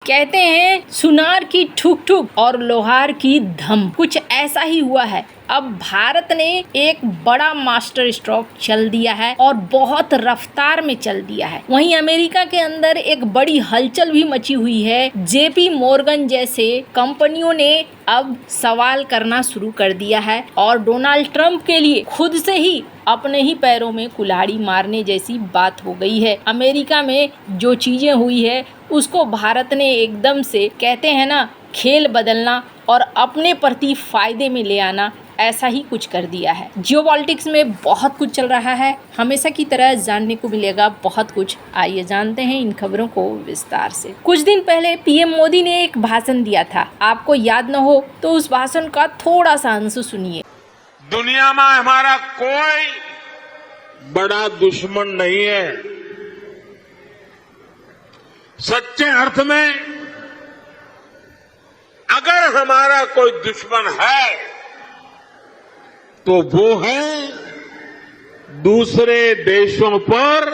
कहते हैं सुनार की ठुक ठुक और लोहार की धम, कुछ ऐसा ही हुआ है। अब भारत ने एक बड़ा मास्टर स्ट्रोक चल दिया है और बहुत रफ्तार में चल दिया है। वहीं अमेरिका के अंदर एक बड़ी हलचल भी मची हुई है। जेपी मॉर्गन जैसे कंपनियों ने अब सवाल करना शुरू कर दिया है और डोनाल्ड ट्रंप के लिए खुद से ही अपने ही पैरों में कुल्हाड़ी मारने जैसी बात हो गई है। अमेरिका में जो चीजें हुई है उसको भारत ने एकदम से, कहते हैं ना, खेल बदलना और अपने प्रति फायदे में ले आना, ऐसा ही कुछ कर दिया है। जियोपॉलिटिक्स में बहुत कुछ चल रहा है, हमेशा की तरह जानने को मिलेगा बहुत कुछ। आइए जानते हैं इन खबरों को विस्तार से। कुछ दिन पहले पीएम मोदी ने एक भाषण दिया था, आपको याद न हो तो उस भाषण का थोड़ा सा अंश सुनिए। दुनिया में हमारा कोई बड़ा दुश्मन नहीं है। सच्चे अर्थ में अगर हमारा कोई दुश्मन है तो वो है दूसरे देशों पर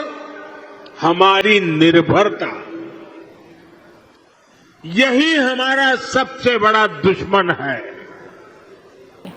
हमारी निर्भरता। यही हमारा सबसे बड़ा दुश्मन है।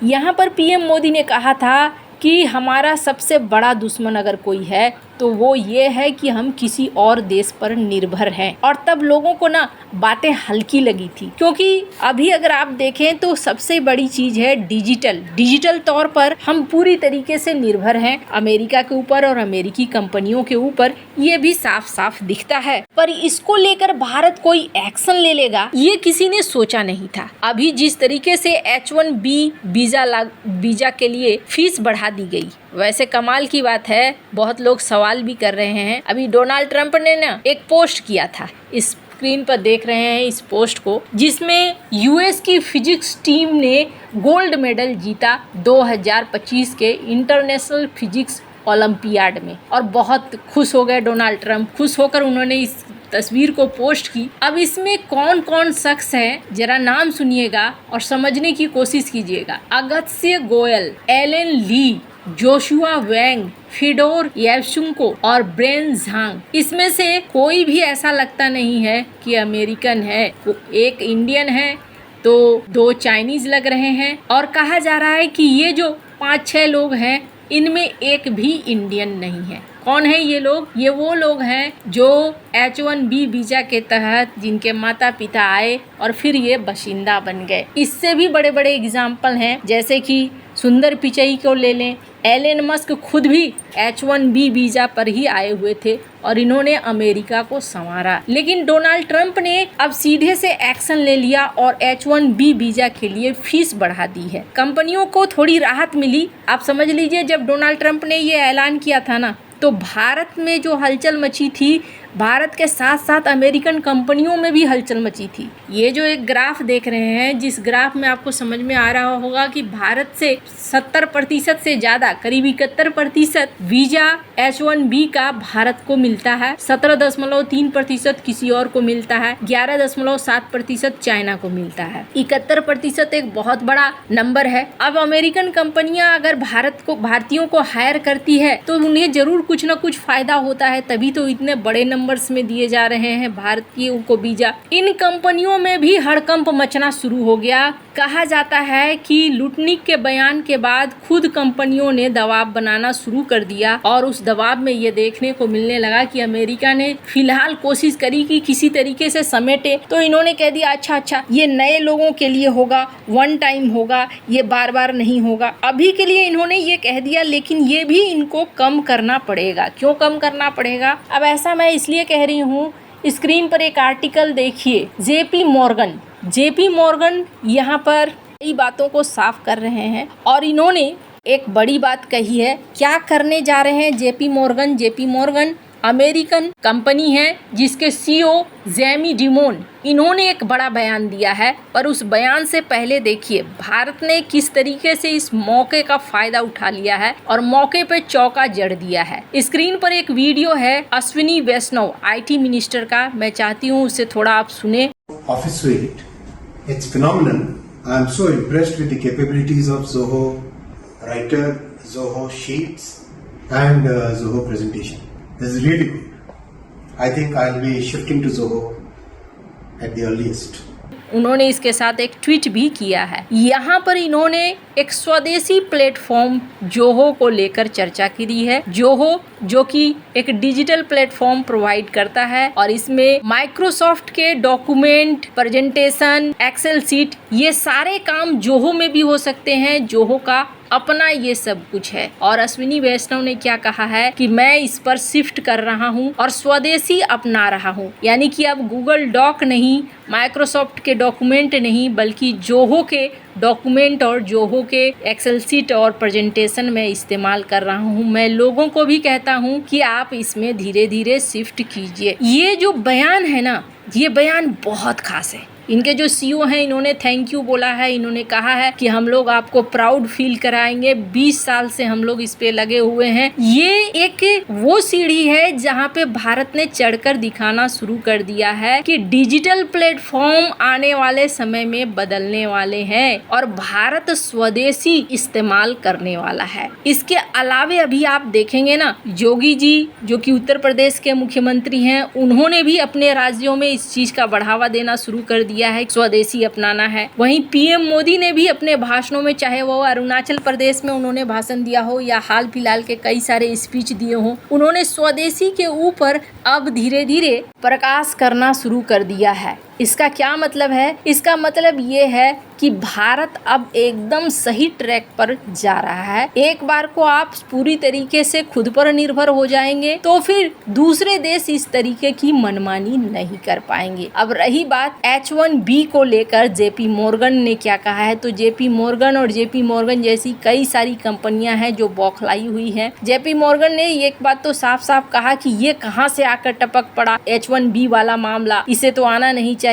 यहाँ पर पीएम मोदी ने कहा था कि हमारा सबसे बड़ा दुश्मन अगर कोई है तो वो ये है कि हम किसी और देश पर निर्भर हैं। और तब लोगों को ना बातें हल्की लगी थी, क्योंकि अभी अगर आप देखें तो सबसे बड़ी चीज है डिजिटल तौर पर हम पूरी तरीके से निर्भर हैं अमेरिका के ऊपर और अमेरिकी कंपनियों के ऊपर, ये भी साफ साफ दिखता है। पर इसको लेकर भारत कोई एक्शन ले लेगा ये किसी ने सोचा नहीं था। अभी जिस तरीके से H1B वीजा के लिए फीस बढ़ा दी गई, वैसे कमाल की बात है, बहुत लोग सवाल भी कर रहे हैं। अभी डोनाल्ड ट्रंप ने ना एक पोस्ट किया था, इस स्क्रीन पर देख रहे हैं इस पोस्ट को, जिसमें यूएस की फिजिक्स टीम ने गोल्ड मेडल जीता 2025 के इंटरनेशनल फिजिक्स ओलंपियाड में। और बहुत खुश हो गए डोनाल्ड ट्रंप। खुश होकर उन्होंने इस तस्वीर को पोस्ट की। अब इसमें कौन कौन शख्स हैं जरा नाम सुनिएगा और समझने की कोशिश कीजिएगा। अगस्त्य गोयल, एलन ली, जोशुआ वैंग, फिडोर येवशुंको और ब्रेन झांग। इसमें से कोई भी ऐसा लगता नहीं है कि अमेरिकन है। वो एक इंडियन है तो 2 चाइनीज लग रहे हैं। और कहा जा रहा है कि ये जो 5-6 लोग हैं इनमें एक भी इंडियन नहीं है। कौन है ये लोग? ये वो लोग हैं जो H1B वीजा के तहत जिनके माता पिता आए और फिर ये बाशिंदा बन गए। इससे भी बड़े बड़े एग्जाम्पल हैं, जैसे कि सुंदर पिचई को ले लें। एलन मस्क खुद भी H1B वीजा पर ही आए हुए थे और इन्होंने अमेरिका को संवारा। लेकिन डोनाल्ड ट्रंप ने अब सीधे से एक्शन ले लिया और H1B वीजा के लिए फीस बढ़ा दी है। कंपनियों को थोड़ी राहत मिली। आप समझ लीजिए, जब डोनाल्ड ट्रंप ने ये ऐलान किया था ना, तो भारत में जो हलचल मची थी, भारत के साथ साथ अमेरिकन कंपनियों में भी हलचल मची थी। ये जो एक ग्राफ देख रहे हैं, जिस ग्राफ में आपको समझ में आ रहा होगा कि भारत से 70% से ज़्यादा, करीब 71% वीजा H1B का भारत को मिलता है, 17.3% किसी और को मिलता है, 11.7% चाइना को मिलता है। 71% एक बहुत बड़ा नंबर है। अब अमेरिकन कंपनियां अगर भारतीयों को हायर करती है तो उन्हें जरूर कुछ ना कुछ फायदा होता है, तभी तो इतने बड़े नंबर्स में दिए जा रहे हैं भारतीयों को वीजा। इन कंपनियों में भी हड़कंप मचना शुरू हो गया। कहा जाता है कि लुटनिक के बयान के बाद खुद कंपनियों ने दबाव बनाना शुरू कर दिया और उस दबाव में ये देखने को मिलने लगा कि अमेरिका ने फिलहाल कोशिश करी कि किसी तरीके से समेटे, तो इन्होंने कह दिया अच्छा ये नए लोगों के लिए होगा, वन टाइम होगा, ये बार बार नहीं होगा। अभी के लिए इन्होंने ये कह दिया, लेकिन ये भी इनको कम करना पड़ेगा। क्यों कम करना पड़ेगा? अब ऐसा मैं इसलिए कह रही हूँ, स्क्रीन पर एक आर्टिकल देखिए। जेपी मॉर्गन यहाँ पर कई बातों को साफ कर रहे हैं और इन्होंने एक बड़ी बात कही है। क्या करने जा रहे हैं जेपी मॉर्गन अमेरिकन कंपनी है जिसके CEO जेमी डिमोन, इन्होंने एक बड़ा बयान दिया है। पर उस बयान से पहले देखिए भारत ने किस तरीके से इस मौके का फायदा उठा लिया है और मौके पे चौका जड़ दिया है। स्क्रीन पर एक वीडियो है अश्विनी वैष्णव, IT मिनिस्टर का। मैं चाहती हूँ उसे थोड़ा आप सुने। Office suite, it's phenomenal. I am so impressed with the capabilities of Zoho Writer, Zoho Sheets and Zoho Presentation. This is really good. I think I'll be shifting to Zoho at the earliest. उन्होंने इसके साथ एक tweet भी किया है। यहाँ पर इन्होंने एक स्वदेशी प्लेटफॉर्म जोहो को लेकर चर्चा की है। जोहो जो कि एक डिजिटल प्लेटफॉर्म प्रोवाइड करता है और इसमें माइक्रोसॉफ्ट के डॉक्यूमेंट, प्रेजेंटेशन, एक्सेल सीट, ये सारे काम जोहो में भी हो सकते हैं। जोहो का अपना ये सब कुछ है। और अश्विनी वैष्णव ने क्या कहा है कि मैं इस पर शिफ्ट कर रहा हूँ और स्वदेशी अपना रहा हूँ, यानी कि अब गूगल डॉक नहीं, माइक्रोसॉफ्ट के डॉक्यूमेंट नहीं, बल्कि जोहो के डॉक्यूमेंट और जोहो के एक्सेल सीट और प्रेजेंटेशन में इस्तेमाल कर रहा हूँ। मैं लोगों को भी कहता हूँ कि आप इसमें धीरे धीरे शिफ्ट कीजिए। ये जो बयान है ना, ये बयान बहुत खास है। इनके जो सीईओ हैं, इन्होंने थैंक यू बोला है। इन्होंने कहा है कि हम लोग आपको प्राउड फील कराएंगे, 20 साल से हम लोग इस पे लगे हुए हैं। ये एक वो सीढ़ी है जहाँ पे भारत ने चढ़कर दिखाना शुरू कर दिया है कि डिजिटल प्लेटफॉर्म आने वाले समय में बदलने वाले हैं और भारत स्वदेशी इस्तेमाल करने वाला है। इसके अलावे अभी आप देखेंगे ना, योगी जी जो कि उत्तर प्रदेश के मुख्यमंत्री हैं, उन्होंने भी अपने राज्यों में इस चीज का बढ़ावा देना शुरू कर दिया है, स्वदेशी अपनाना है। वहीं पीएम मोदी ने भी अपने भाषणों में, चाहे वो अरुणाचल प्रदेश में उन्होंने भाषण दिया हो या हाल फिलहाल के कई सारे स्पीच दिए हो, उन्होंने स्वदेशी के ऊपर अब धीरे धीरे प्रकाश करना शुरू कर दिया है। इसका क्या मतलब है? इसका मतलब ये है कि भारत अब एकदम सही ट्रैक पर जा रहा है। एक बार को आप पूरी तरीके से खुद पर निर्भर हो जाएंगे तो फिर दूसरे देश इस तरीके की मनमानी नहीं कर पाएंगे। अब रही बात H1B को लेकर, जेपी मॉर्गन ने क्या कहा है, तो जेपी मॉर्गन और जेपी मॉर्गन जैसी कई सारी कंपनियां हैं जो बौखलाई हुई हैं। जेपी मॉर्गन ने एक बात तो साफ साफ कहा कि ये कहां से आकर टपक पड़ा H1B वाला मामला, इसे तो आना नहीं चाहिए।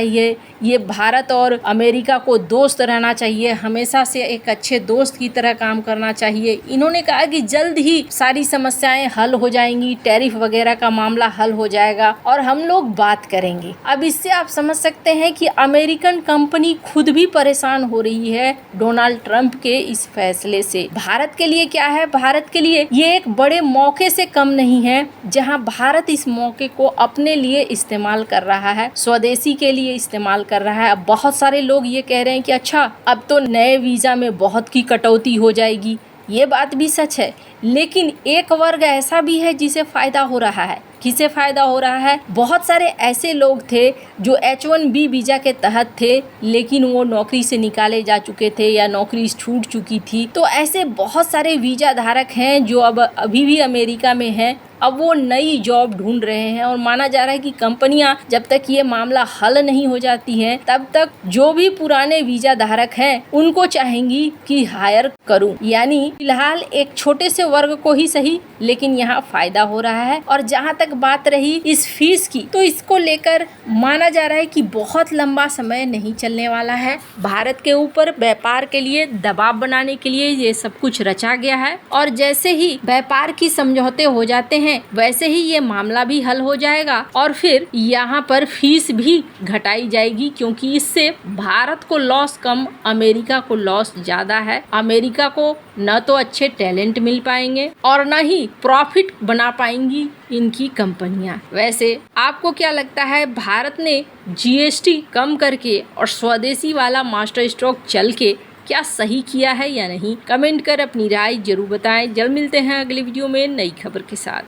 ये भारत और अमेरिका को दोस्त रहना चाहिए, हमेशा से एक अच्छे दोस्त की तरह काम करना चाहिए। इन्होंने कहा कि जल्द ही सारी समस्याएं हल हो जाएंगी, टैरिफ वगैरह का मामला हल हो जाएगा और हम लोग बात करेंगे। अब इससे आप समझ सकते हैं कि अमेरिकन कंपनी खुद भी परेशान हो रही है डोनाल्ड ट्रंप के इस फैसले से। भारत के लिए क्या है? भारत के लिए ये एक बड़े मौके से कम नहीं है, जहां भारत इस मौके को अपने लिए इस्तेमाल कर रहा है, स्वदेशी के लिए इस्तेमाल कर रहा है। अब बहुत सारे लोग ये कह रहे हैं कि अच्छा, अब तो नए वीजा में बहुत की कटौती हो जाएगी। ये बात भी सच है, लेकिन एक वर्ग ऐसा भी है जिसे फायदा हो रहा है। किसे फायदा हो रहा है? बहुत सारे ऐसे लोग थे जो H1B वीजा के तहत थे, लेकिन वो नौकरी से निकाले जा चुके थे या नौकरी छूट चुकी थी। तो ऐसे बहुत सारे वीजा धारक हैं जो अब अभी भी अमेरिका में हैं। अब वो नई जॉब ढूंढ रहे हैं और माना जा रहा है कि कंपनियां जब तक ये मामला हल नहीं हो जाती हैं, तब तक जो भी पुराने वीजा धारक हैं उनको चाहेंगी कि हायर करूं। यानी फिलहाल एक छोटे से वर्ग को ही सही, लेकिन यहाँ फायदा हो रहा है। और जहाँ तक बात रही इस फीस की, तो इसको लेकर माना जा रहा है कि बहुत लंबा समय नहीं चलने वाला है। भारत के ऊपर व्यापार के लिए दबाव बनाने के लिए ये सब कुछ रचा गया है और जैसे ही व्यापार की समझौते हो जाते हैं वैसे ही ये मामला भी हल हो जाएगा और फिर यहाँ पर फीस भी घटाई जाएगी, क्योंकि इससे भारत को लॉस कम, अमेरिका को लॉस ज्यादा है। अमेरिका को न तो अच्छे टैलेंट मिल पाएंगे और न ही प्रॉफिट बना पाएंगी इनकी कंपनियां। वैसे आपको क्या लगता है, भारत ने GST कम करके और स्वदेशी वाला मास्टर स्ट्रोक चल के क्या सही किया है या नहीं? कमेंट कर अपनी राय जरूर बताएं। जल्द मिलते हैं अगली वीडियो में नई खबर के साथ।